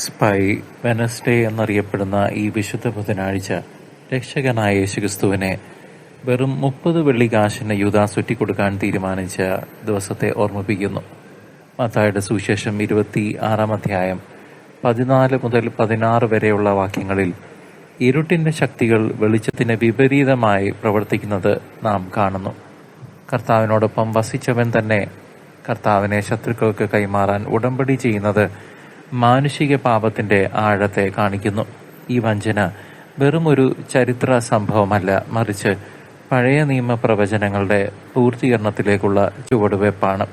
Spy Wednesday എന്നറിയപ്പെടുന്ന ഈ വിശുദ്ധ ബുധനാഴ്ച രക്ഷകനായ യേശുക്രിസ്തുവിനെ വെറും 30 വെള്ളിക്കാശിന് യൂദാസ് ഒറ്റിക്കൊടുക്കാൻ തീരുമാനിച്ച ദിവസത്തെ ഓർമ്മിപ്പിക്കുന്നു. മത്തായിയുടെ സുവിശേഷം 26 അധ്യായം 14 മുതൽ 16 വരെയുള്ള വാക്യങ്ങളിൽ ഇരുട്ടിന്റെ ശക്തികൾ വെളിച്ചത്തിന് വിപരീതമായി പ്രവർത്തിക്കുന്നത് നാം കാണുന്നു. കർത്താവിനോടൊപ്പം വസിച്ചവൻ തന്നെ കർത്താവിനെ ശത്രുക്കൾക്ക് കൈമാറാൻ ഉടമ്പടി ചെയ്യുന്നത് മാനുഷിക പാപത്തിന്റെ ആഴത്തെ കാണിക്കുന്നു. ഈ വഞ്ചന വെറും ഒരു ചരിത്ര സംഭവമല്ല, മറിച്ച് പഴയ നിയമ പ്രവചനങ്ങളുടെ പൂർത്തീകരണത്തിലേക്കുള്ള ചുവടുവയ്പ്പാണ്.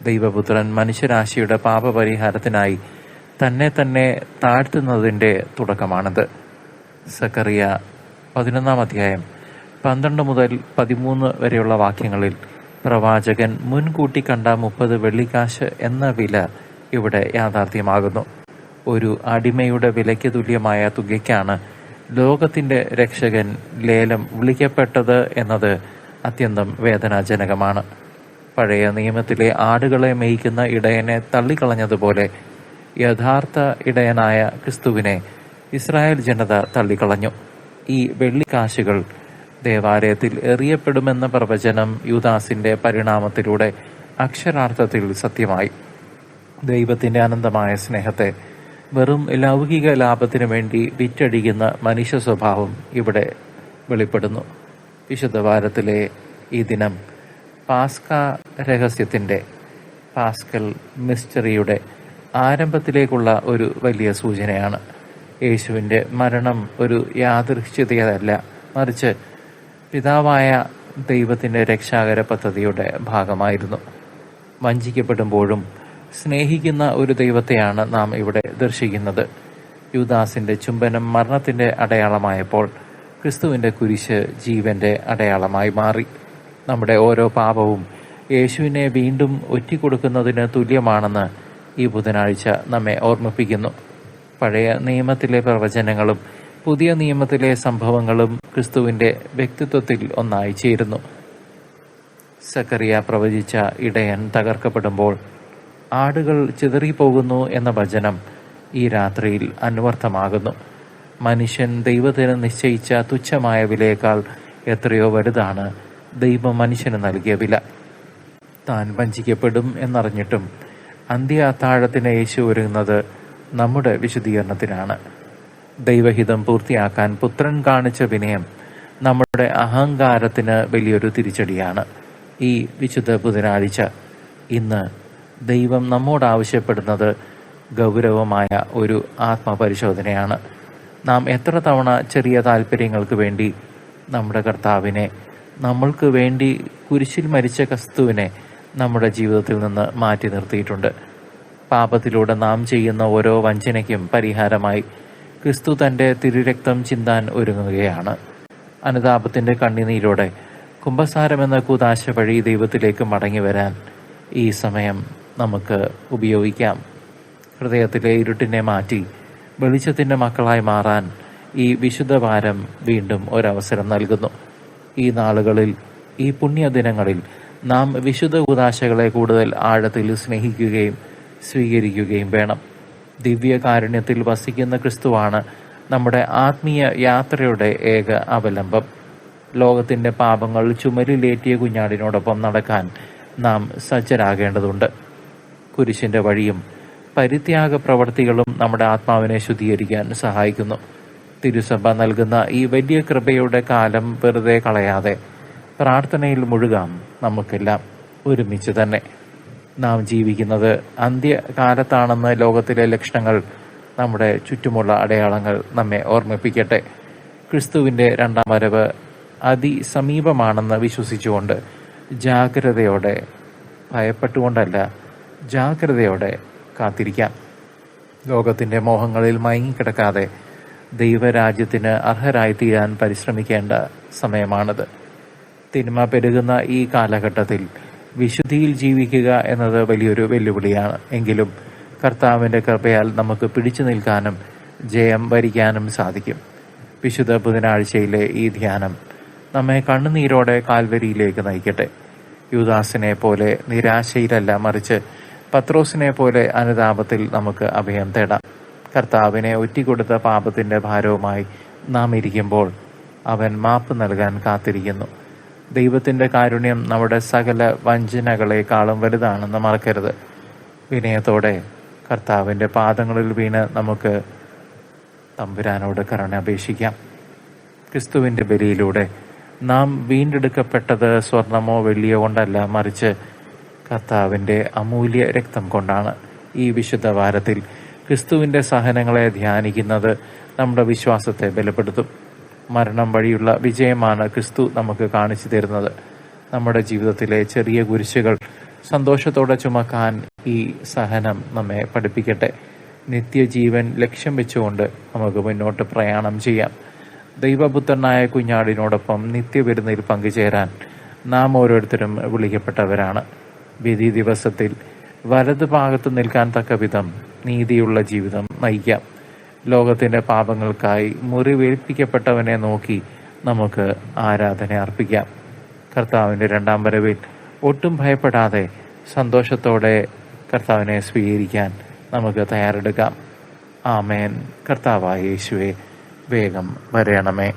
ദൈവപുത്രൻ മനുഷ്യരാശിയുടെ പാപപരിഹാരത്തിനായി തന്നെ താഴ്ത്തുന്നതിന്റെ തുടക്കമാണിത്. സക്കറിയ 11 അധ്യായം 12 മുതൽ 13 വരെയുള്ള വാക്യങ്ങളിൽ പ്രവാചകൻ മുൻകൂട്ടി കണ്ട 30 വെള്ളിക്കാശ് എന്ന വില ഇവിടെ യാഥാർത്ഥ്യമാകുന്നു. ഒരു അടിമയുടെ വിലയ്ക്ക് തുല്യമായ തുകയ്ക്കാണ് ലോകത്തിന്റെ രക്ഷകൻ ലേലം വിളിക്കപ്പെട്ടത് എന്നത് അത്യന്തം വേദനാജനകമാണ്. പഴയ നിയമത്തിലെ ആടുകളെ മേയ്ക്കുന്ന ഇടയനെ തള്ളിക്കളഞ്ഞതുപോലെ യഥാർത്ഥ ഇടയനായ ക്രിസ്തുവിനെ ഇസ്രായേൽ ജനത തള്ളിക്കളഞ്ഞു. ഈ വെള്ളിക്കാശുകൾ ദേവാലയത്തിൽ എറിയപ്പെടുമെന്ന പ്രവചനം യൂദാസിന്റെ പരിണാമത്തിലൂടെ അക്ഷരാർത്ഥത്തിൽ സത്യമായി. ദൈവത്തിന്റെ അനന്തമായ സ്നേഹത്തെ വെറും ലൗകിക ലാഭത്തിനു വേണ്ടി വിറ്റഴിക്കുന്ന മനുഷ്യ സ്വഭാവം ഇവിടെ വെളിപ്പെടുന്നു. വിശുദ്ധ വാരത്തിലെ ഈ ദിനം പാസ്ക രഹസ്യത്തിന്റെ പാസ്കൽ മിസ്റ്ററിയുടെ ആരംഭത്തിലേക്കുള്ള ഒരു വലിയ സൂചനയാണ്. യേശുവിന്റെ മരണം ഒരു യാദൃശ്ചികതയല്ല, മറിച്ച് പിതാവായ ദൈവത്തിന്റെ രക്ഷാകര പദ്ധതിയുടെ ഭാഗമായിരുന്നു. വഞ്ചിക്കപ്പെടുമ്പോഴും സ്നേഹിക്കുന്ന ഒരു ദൈവത്തെയാണ് നാം ഇവിടെ ദർശിക്കുന്നത്. യൂദാസിന്റെ ചുംബനം മരണത്തിന്റെ അടയാളമായപ്പോൾ ക്രിസ്തുവിന്റെ കുരിശ് ജീവന്റെ അടയാളമായി മാറി. നമ്മുടെ ഓരോ പാപവും യേശുവിനെ വീണ്ടും ഒറ്റിക്കൊടുക്കുന്നതിന് തുല്യമാണെന്ന് ഈ ബുധനാഴ്ച നമ്മെ ഓർമ്മിപ്പിക്കുന്നു. പഴയ നിയമത്തിലെ പ്രവചനങ്ങളും പുതിയ നിയമത്തിലെ സംഭവങ്ങളും ക്രിസ്തുവിന്റെ വ്യക്തിത്വത്തിൽ ഒന്നായി ചേരുന്നു. സക്കറിയ പ്രവചിച്ച ഇടയൻ തകർക്കപ്പെടുമ്പോൾ ആടുകൾ ചിതറിപ്പോകുന്നു എന്ന വചനം ഈ രാത്രിയിൽ അന്വർത്ഥമാകുന്നു. മനുഷ്യൻ ദൈവത്തിന് നിശ്ചയിച്ച തുച്ഛമായ വിലയേക്കാൾ എത്രയോ വലുതാണ് ദൈവം മനുഷ്യന് നൽകിയ വില. താൻ വഞ്ചിക്കപ്പെടും എന്നറിഞ്ഞിട്ടും അന്ത്യ അത്താഴത്തിന് യേശു ഒരുങ്ങുന്നത് നമ്മുടെ വിശുദ്ധീകരണത്തിനാണ്. ദൈവഹിതം പൂർത്തിയാക്കാൻ പുത്രൻ കാണിച്ച വിനയം നമ്മുടെ അഹങ്കാരത്തിന് വലിയൊരു തിരിച്ചടിയാണ്. ഈ വിശുദ്ധ ബുധനാഴ്ച ഇന്ന് ദൈവം നമ്മോട് ആവശ്യപ്പെടുന്നത് ഗൗരവമായ ഒരു ആത്മപരിശോധനയാണ്. നാം എത്ര തവണ ചെറിയ താല്പര്യങ്ങൾക്ക് വേണ്ടി നമ്മുടെ കർത്താവിനെ, നമ്മൾക്ക് വേണ്ടി കുരിശിൽ മരിച്ച ക്രിസ്തുവിനെ നമ്മുടെ ജീവിതത്തിൽ നിന്ന് മാറ്റി നിർത്തിയിട്ടുണ്ട്. പാപത്തിലൂടെ നാം ചെയ്യുന്ന ഓരോ വഞ്ചനയ്ക്കും പരിഹാരമായി ക്രിസ്തു തന്റെ തിരുരക്തം ചിന്താൻ ഒരുങ്ങുകയാണ്. അനുതാപത്തിന്റെ കണ്ണുനീരോടെ കുമ്പസാരമെന്ന കൂദാശ വഴി ദൈവത്തിലേക്ക് മടങ്ങി വരാൻ ഈ സമയം നമുക്ക് ഉപയോഗിക്കാം. ഹൃദയത്തിലെ ഇരുട്ടിനെ മാറ്റി വെളിച്ചത്തിന്റെ മക്കളായി മാറാൻ ഈ വിശുദ്ധ വാരം വീണ്ടും ഒരവസരം നൽകുന്നു. ഈ നാളുകളിൽ, ഈ പുണ്യദിനങ്ങളിൽ നാം വിശുദ്ധ കൂദാശകളെ കൂടുതൽ ആഴത്തിൽ സ്നേഹിക്കുകയും സ്വീകരിക്കുകയും വേണം. ദിവ്യകാരുണ്യത്തിൽ വസിക്കുന്ന ക്രിസ്തുവാണ് നമ്മുടെ ആത്മീയ യാത്രയുടെ ഏക അവലംബം. ലോകത്തിന്റെ പാപങ്ങൾ ചുമലിലേറ്റിയ കുഞ്ഞാടിനോടൊപ്പം നടക്കാൻ നാം സജ്ജരാകേണ്ടതുണ്ട്. കുരിശിന്റെ വഴിയും പരിത്യാഗ പ്രവർത്തികളും നമ്മുടെ ആത്മാവിനെ ശുദ്ധീകരിക്കാൻ സഹായിക്കുന്നു. തിരുസഭ നൽകുന്ന ഈ വലിയ കൃപയുടെ കാലം വെറുതെ കളയാതെ പ്രാർത്ഥനയിൽ മുഴുകാം. നമുക്കെല്ലാം ഒരുമിച്ച് തന്നെ. നാം ജീവിക്കുന്നത് അന്ത്യകാലത്താണെന്ന് ലോകത്തിലെ ലക്ഷണങ്ങൾ, നമ്മുടെ ചുറ്റുമുള്ള അടയാളങ്ങൾ നമ്മെ ഓർമ്മിപ്പിക്കട്ടെ. ക്രിസ്തുവിന്റെ രണ്ടാം വരവ് അതിസമീപമാണെന്ന് വിശ്വസിച്ചുകൊണ്ട് ജാഗ്രതയോടെ, ഭയപ്പെട്ടുകൊണ്ടല്ല, ജാഗ്രതയോടെ കാത്തിരിക്കാം. ലോകത്തിന്റെ മോഹങ്ങളിൽ മയങ്ങിക്കിടക്കാതെ ദൈവരാജ്യത്തിന് അർഹരായി തീരാൻ പരിശ്രമിക്കേണ്ട സമയമാണിത്. തിന്മ പെരുകുന്ന ഈ കാലഘട്ടത്തിൽ വിശുദ്ധിയിൽ ജീവിക്കുക എന്നത് വലിയൊരു വെല്ലുവിളിയാണ്. എങ്കിലും കർത്താവിന്റെ കൃപയാൽ നമുക്ക് പിടിച്ചു നിൽക്കാനും ജയം വരിക്കാനും സാധിക്കും. വിശുദ്ധ ബുധനാഴ്ചയിലെ ഈ ധ്യാനം നമ്മെ കണ്ണുനീരോടെ കാൽവരിയിലേക്ക് നയിക്കട്ടെ. യൂദാസിനെ പോലെ നിരാശയിലല്ല, മറിച്ച് പത്രോസിനെ പോലെ അനുതാപത്തിൽ നമുക്ക് അഭയം തേടാം. കർത്താവിനെ ഒറ്റിക്കൊടുത്ത പാപത്തിൻ്റെ ഭാരവുമായി നാം ഇരിക്കുമ്പോൾ അവൻ മാപ്പ് നൽകാൻ കാത്തിരിക്കുന്നു. ദൈവത്തിൻ്റെ കാരുണ്യം നമ്മുടെ സകല വഞ്ചനകളെക്കാളും വലുതാണെന്ന് മറക്കരുത്. വിനയത്തോടെ കർത്താവിൻ്റെ പാദങ്ങളിൽ വീണ് നമുക്ക് തമ്പുരാനോട് കരുണ അപേക്ഷിക്കാം. ക്രിസ്തുവിൻ്റെ ബലിയിലൂടെ നാം വീണ്ടെടുക്കപ്പെട്ടത് സ്വർണമോ വെള്ളിയോ കൊണ്ടല്ല, മറിച്ച് കർത്താവിൻ്റെ അമൂല്യ രക്തം കൊണ്ടാണ്. ഈ വിശുദ്ധ വാരത്തിൽ ക്രിസ്തുവിൻ്റെ സഹനങ്ങളെ ധ്യാനിക്കുന്നത് നമ്മുടെ വിശ്വാസത്തെ ബലപ്പെടുത്തും. മരണം വഴിയുള്ള വിജയമാണ് ക്രിസ്തു നമുക്ക് കാണിച്ചു തരുന്നത്. നമ്മുടെ ജീവിതത്തിലെ ചെറിയ കുരിശുകൾ സന്തോഷത്തോടെ ചുമക്കാൻ ഈ സഹനം നമ്മെ പഠിപ്പിക്കട്ടെ. നിത്യജീവൻ ലക്ഷ്യം വെച്ചുകൊണ്ട് നമുക്ക് മുന്നോട്ട് പ്രയാണം ചെയ്യാം. ദൈവപുത്രനായ കുഞ്ഞാടിനോടൊപ്പം നിത്യവിരുന്നിൽ പങ്കുചേരാൻ നാം ഓരോരുത്തരും വിളിക്കപ്പെട്ടവരാണ്. വിധി ദിവസത്തിൽ വലതു ഭാഗത്ത് നിൽക്കാൻ തക്ക വിധം നീതിയുള്ള ജീവിതം നയിക്കാം. ലോകത്തിൻ്റെ പാപങ്ങൾക്കായി മുറിവേൽപ്പിക്കപ്പെട്ടവനെ നോക്കി നമുക്ക് ആരാധന അർപ്പിക്കാം. കർത്താവിൻ്റെ രണ്ടാം വരവിൽ ഒട്ടും ഭയപ്പെടാതെ സന്തോഷത്തോടെ കർത്താവിനെ സ്വീകരിക്കാൻ നമുക്ക് തയ്യാറെടുക്കാം. ആമേൻ. കർത്താവായ യേശുവേ, വേഗം വരണമേ.